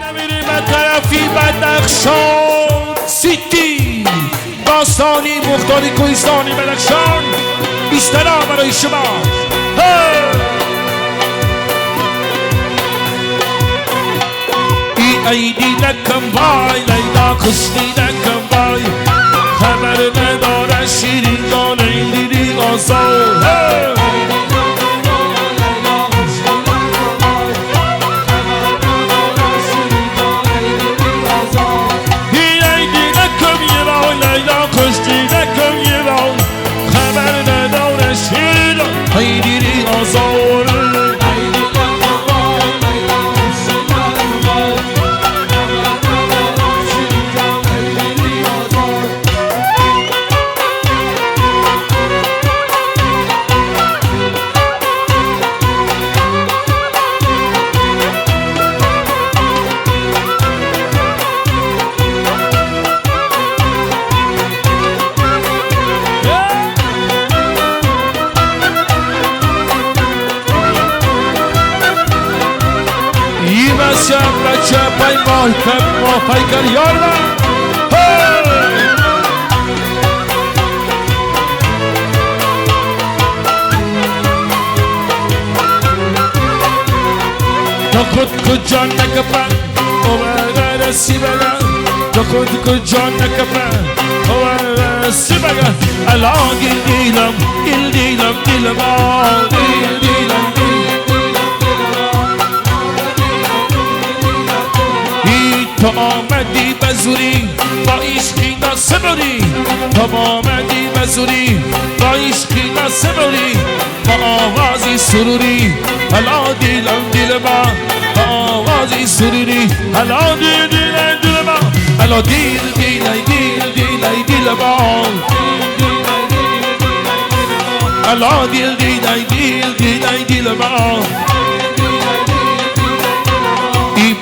نمیریم به طرفی بدخشان سیتی داستانی مختاری کوهستانی بدخشان بیشترا برای شما ای ایدی نکن وای لیلا کشتی نکن وای خبر نداره شیرین جان ایدی آزاد بچه پای ما پیکر یارم تا خود کجا نکپن اوه رسی بگن تا خود کجا نکپن اوه رسی بگن الان گل دیلم دیلم تو آمدی بزوری با عشقی ناسبری تو آمدی بزوری با عشقی ناسبری با آوازی سروری حالا دیل با آوازی سروری حالا دیل با حالا دیل با حالا دیل با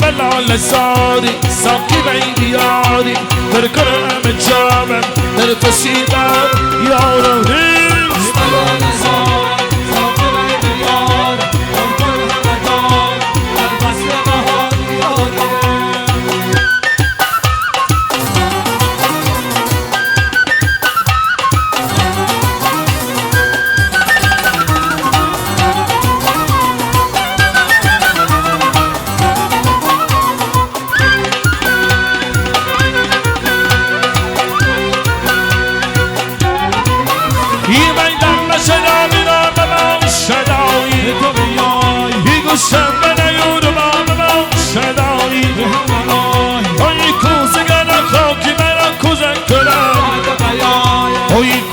بلال ساری ساقی بیاری در کرم جامم در فسیدم یارم ریز بلال ساری ساقی بیاری در کرم جامم در فسیدم یارم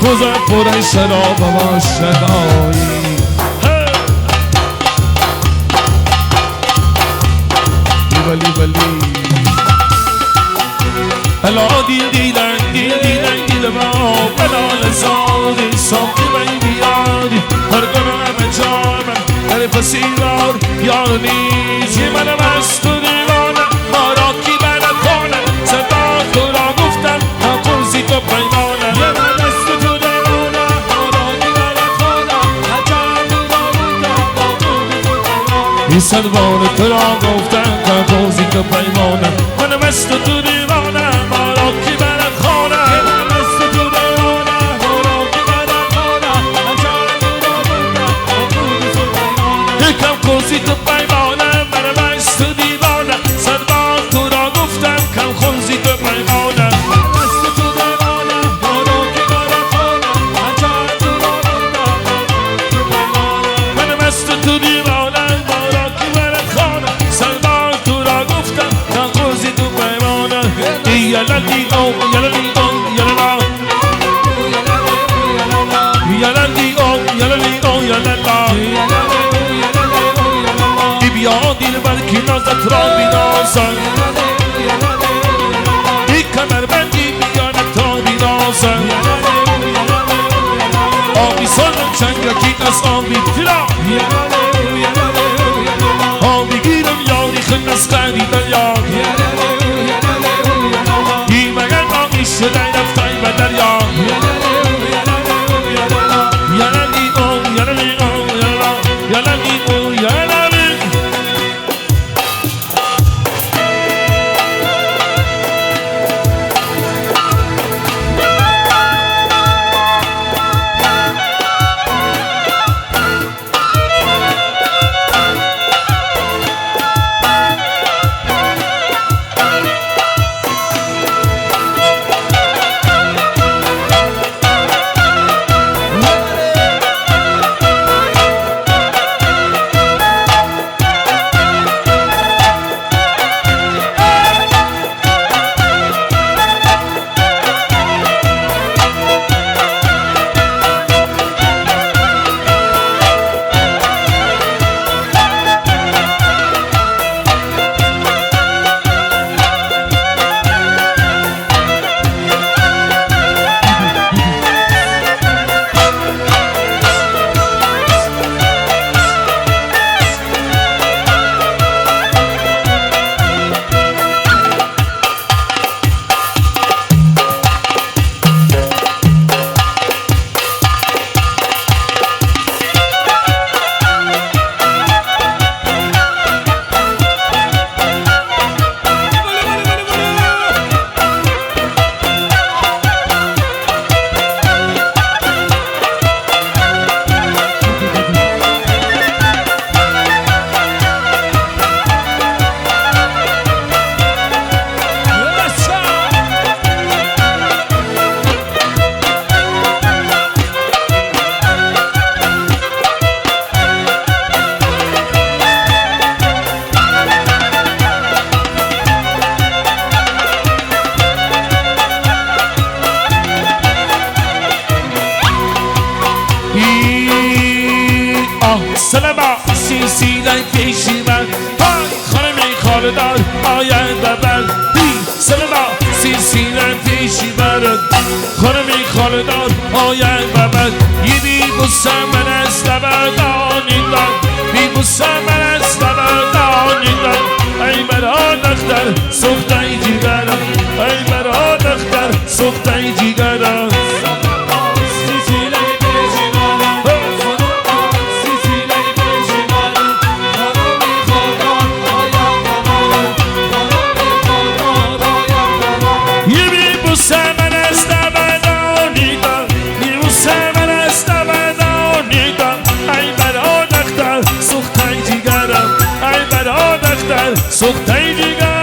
کوزه پر شراب و شدایی ولی الا دیل ما بلال ساری ساقی بیاری هر گرم جامم در فسیدار یار نیزی من مست و دیوانه ماراکی بنا کنه صدا تو را گفتم نقوزی تو پیمانه این سلوان تو را گفتم که بازی که پیمانه من مست تو دیوانه ماراکی برد خانه من مست تو دیوانه ماراکی برد خانه یکم خوزی تو پیمانه من مست تو دیوانه سلوان تو را گفتم کم خوزی تو پیمانه من مست تو دیوانه ماراکی برد خانه من مست تو دیوانه یلندی او یللا ای بیا دل بلکی نازت را بینازن ای کمر بندی بیانت را بینازن آبی سالم چنگکی از آبی تلا آبی گیرم یاری خن از خریدن یاد شده رفتای به دریا یلندی لبدار آید ببد یه بیبوسه من از لبدانیدن بیبوسه من از لبدانیدن ای برا دختر سخته جیگرم ای برا دختر سخته جیگرم سخته جیگرم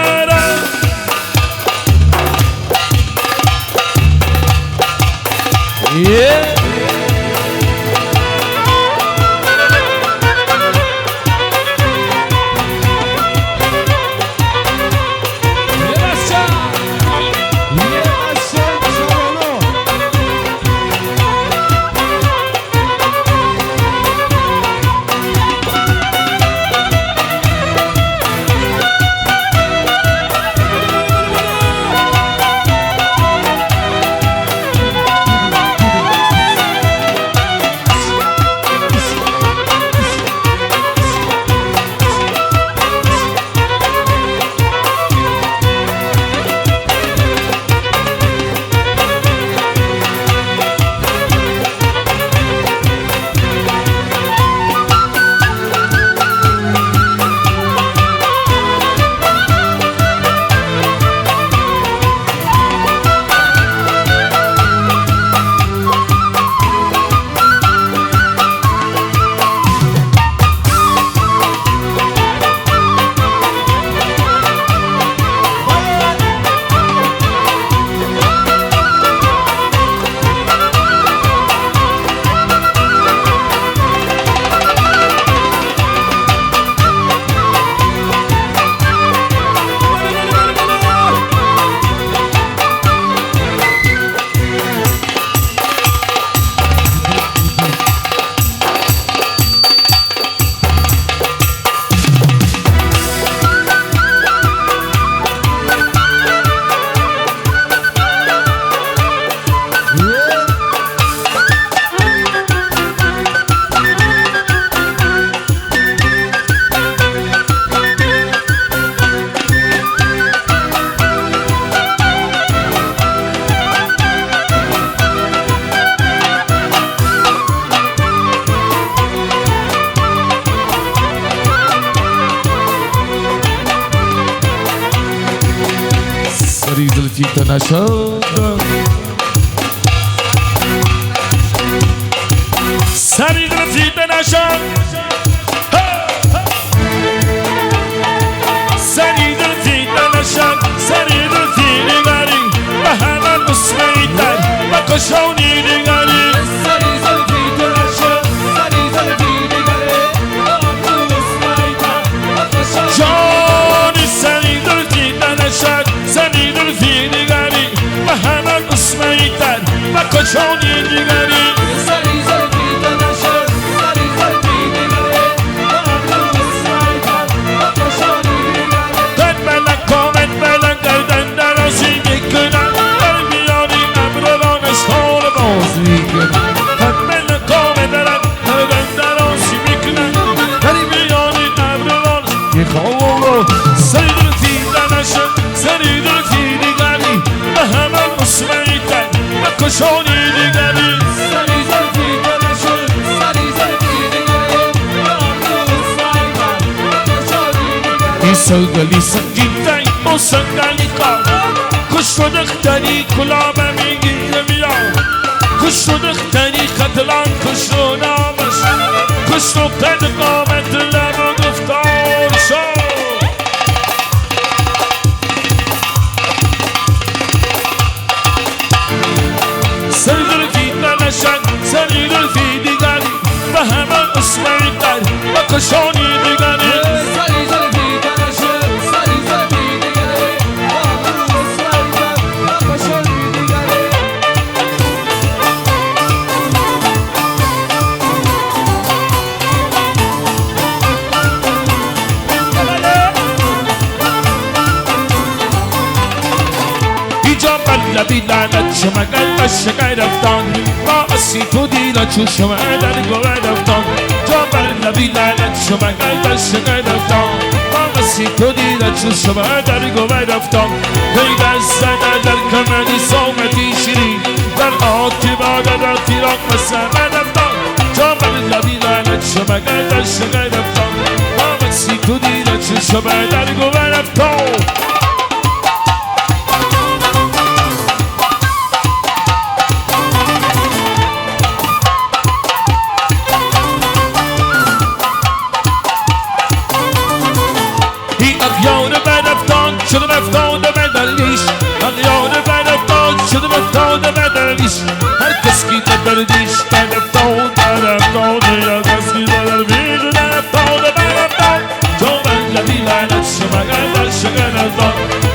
سری دلفی تنشان سری دلفی تنشان سری دلفی نگاری به همه مسمیتر و کشونی نگاری سری دلفی تنشان سری دلفی نگاری به همه مسمیتر و کشونی جانی سری دلفی تنشان سری دلفی نگاری به همه مسمیتر و کشونی نگاری کشونی دیگری سری زلفی دلشون سری زلفی دیگری این سوگلی سنگیدن و سنگلی قام کش و دختری کلابه میگیره میام کش و دختری قتلان کش و نامش کش و قد قامت لب و گفتار شد سری دلفی تنشن سری دلفی دیگری به همه اسمیتر و کشانی دیگری سری دلفی تنشن سری دلفی دیگری به همه اسمیتر و کشانی دیگری جام لبی لعنت شما قلبش رفتان ما اسی تو دیلا چو شما در گوه رفتان جام لبی لعنت شما قلبش رفتان ما اسی تو دیلا چو شما در گوه رفتان پیدا زده در کمدی صومتی شیرین در آتی باده در تیراک مسمه رفتان جام لبی لعنت شما قلبش رفتان ما اسی تو دیلا چو شما در گوه رفتان شده رفتان به درویش اغیار به رفتان شده رفتان به درویش هر کس کی به درویش به رفتان هر کس کی به درویش به رفتان تو من لبی لعنت شما در شگر رفتان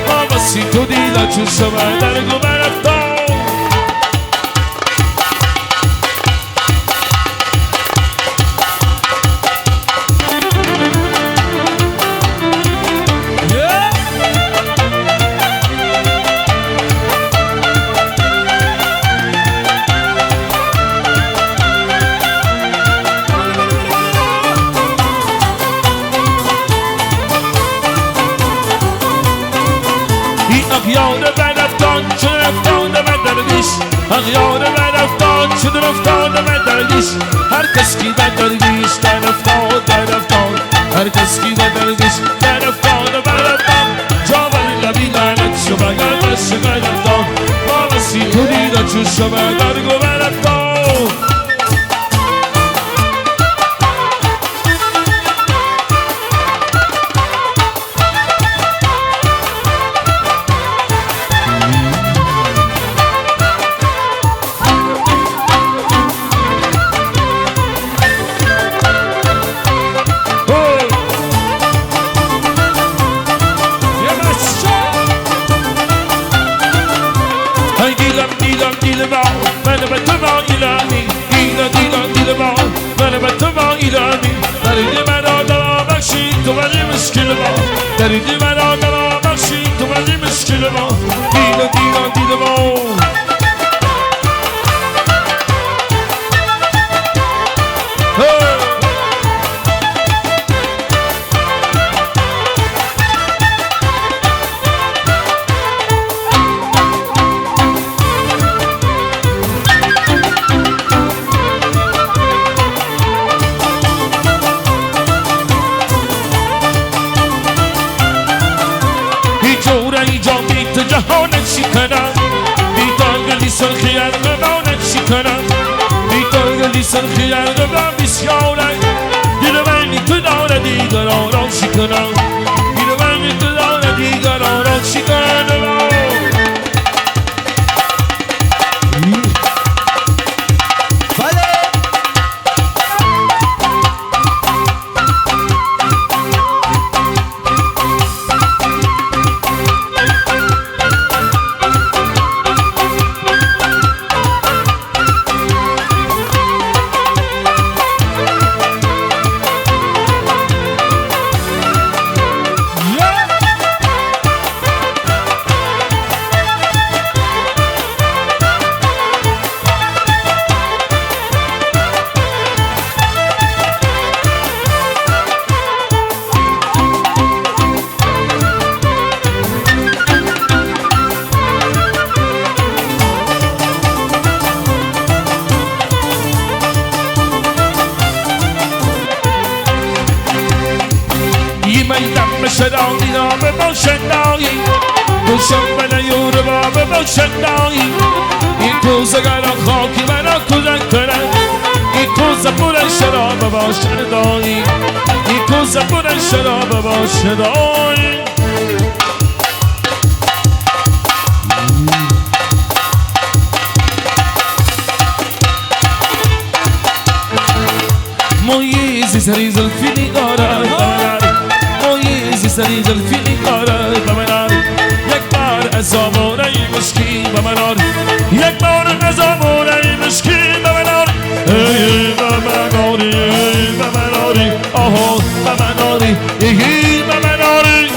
ما بسی تو دیلا چون شما در گو به رفتان اغیار به رفتان شده رفتان به درویش اغیار به رفتان شده رفتان به درویش هر کس کی به درویش در رفتان هر کس کی به درویش در رفتان جاور لبی لعنت شما قلبش رفتان ما بسی تو دیدا چون شما در گو به رفتان دریدی من آدم بخشی تو ولی مشکل ما دیل ما جهانت چی کنم بیتان گلی سرخی ارغبانت چی کنم بیتان گلی سرخی ارغبان بسیارک دل من تو داره دیگران را چی کنم دل من تو داره دیگران را چی کنم شدایی نام با شدایی دوشم بنا یور باب با شدایی این کوزگرا خاکی منو کجک کنن این کوزه پرن شراب با شدایی این کوزه پرن شراب با شدایی مویزی سری زلفی نگارد سری زلفی نگارد به من یک بار از آمونه مشکی به من یک بار از آمونه مشکی به من ای به من آری به من آری آها به من آری ای به من آری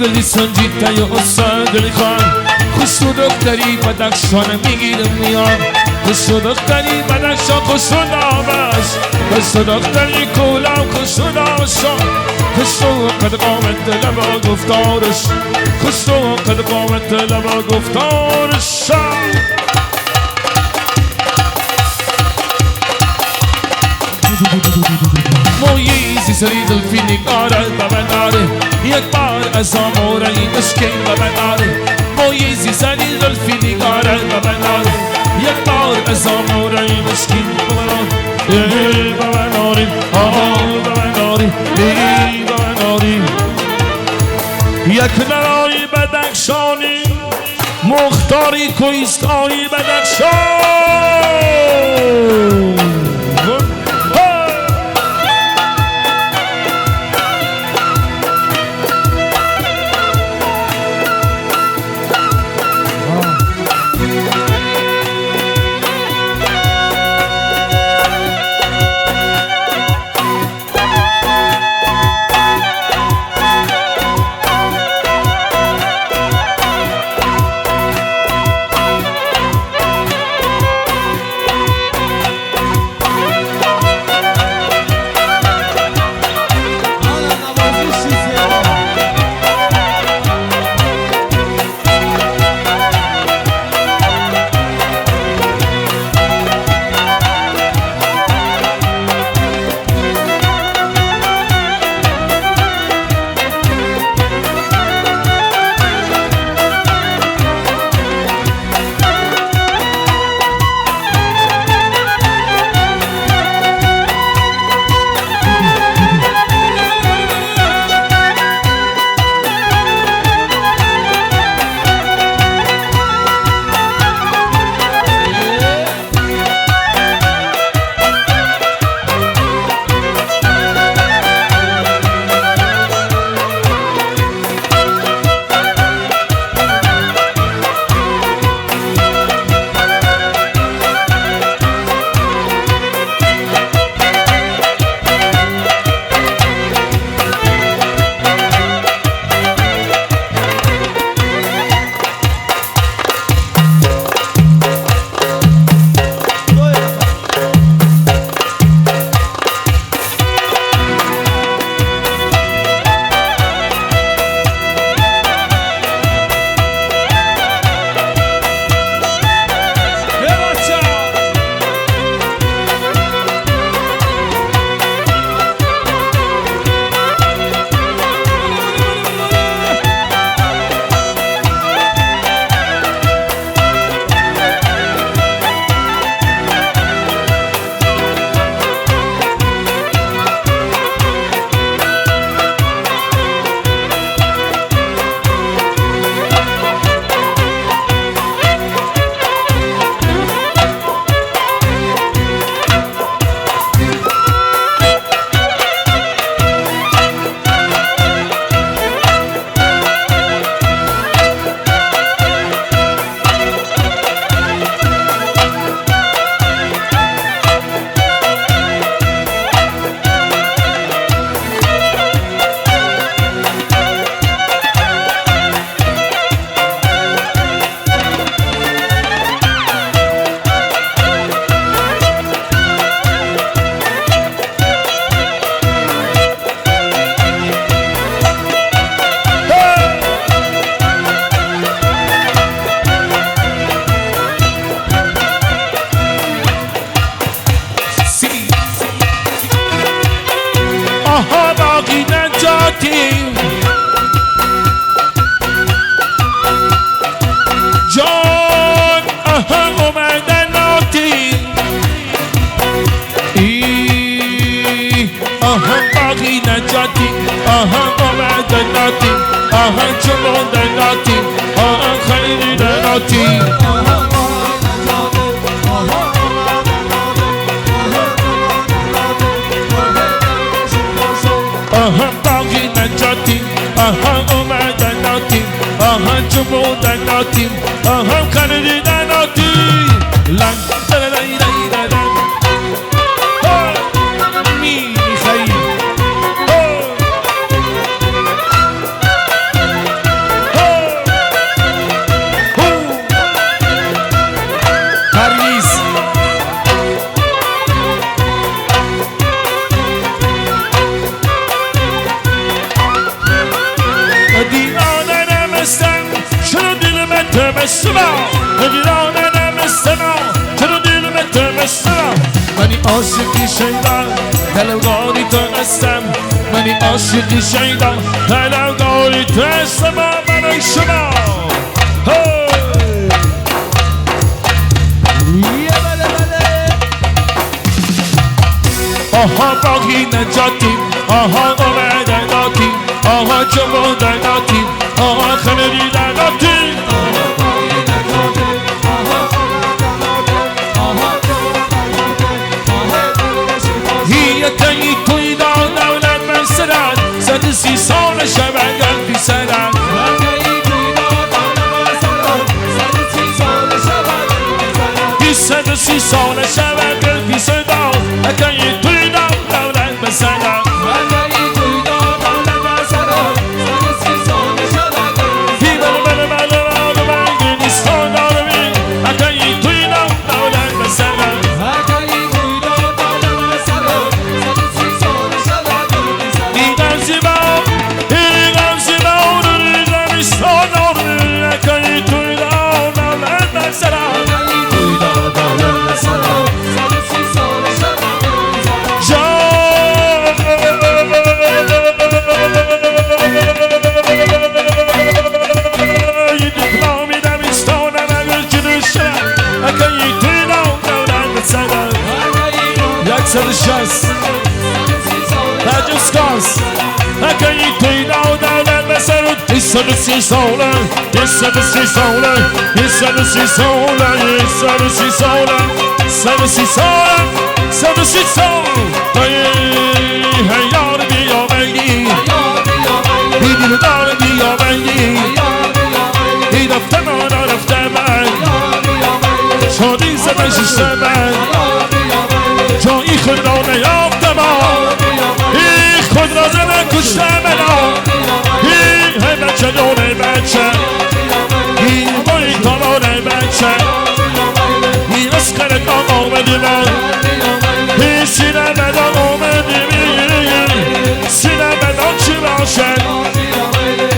گلی سنجید تای اصلا دلی خان خوش و دختری بدخشان میگیرم میان خوش و دختری بدخشان خوش و نامش خوش و دختری کولم خوش و نامشان خوش و قد قامت لبا گفتارش خوش و قد قامت لبا گفتارش مویزی سری زلفی نگارد و من آره یک بار از آموره این مشکل و من آره مویزی سری زلفی نگارد و من آره یک بار از آموره این مشکل و من آره و من آره و من آره و من آره یک نرای بدخشانی مختاری کویستایی بدخشان مثل من ویرانه مثل من چرا دیدمت مثل من منی عاشقی شیدم طلبکاری تو هستم منی عاشقی شیدم طلبکاری تو هستم من شما آها باقی نجاتیم آها اومدن داتیم آها جمعون داتیم آها خیلی داتیم یکی توی دولت من سرد 130 سال شبنگل بی سرد بی 130 سال شبنگل بی سرد یکی توی دولت من سرد Just cause I can't play down that message. It's a sea solar, it's a sea solar, it's a sea solar, it's a sea solar, it's a sea solar, it's a sea solar. Hey, y'all to be your baby. He did it all to be your baby. He the family out of them. So these are my sisters. چون این خود را نیافتم این خود را زدن کشتم این بچه دونه بچه این بایی تانانه بچه این اسکر کام آمدی من این سینه بدان آمدی من سینه بدان چی باشد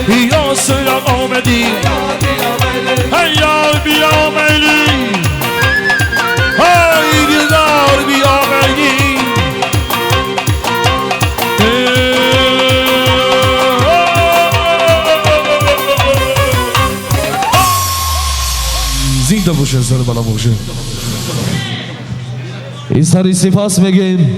این آسیا آمدی هیار بیامدی های دیدار بیامدی زنده باشه سر بالا باشه این سری سپاس بگیم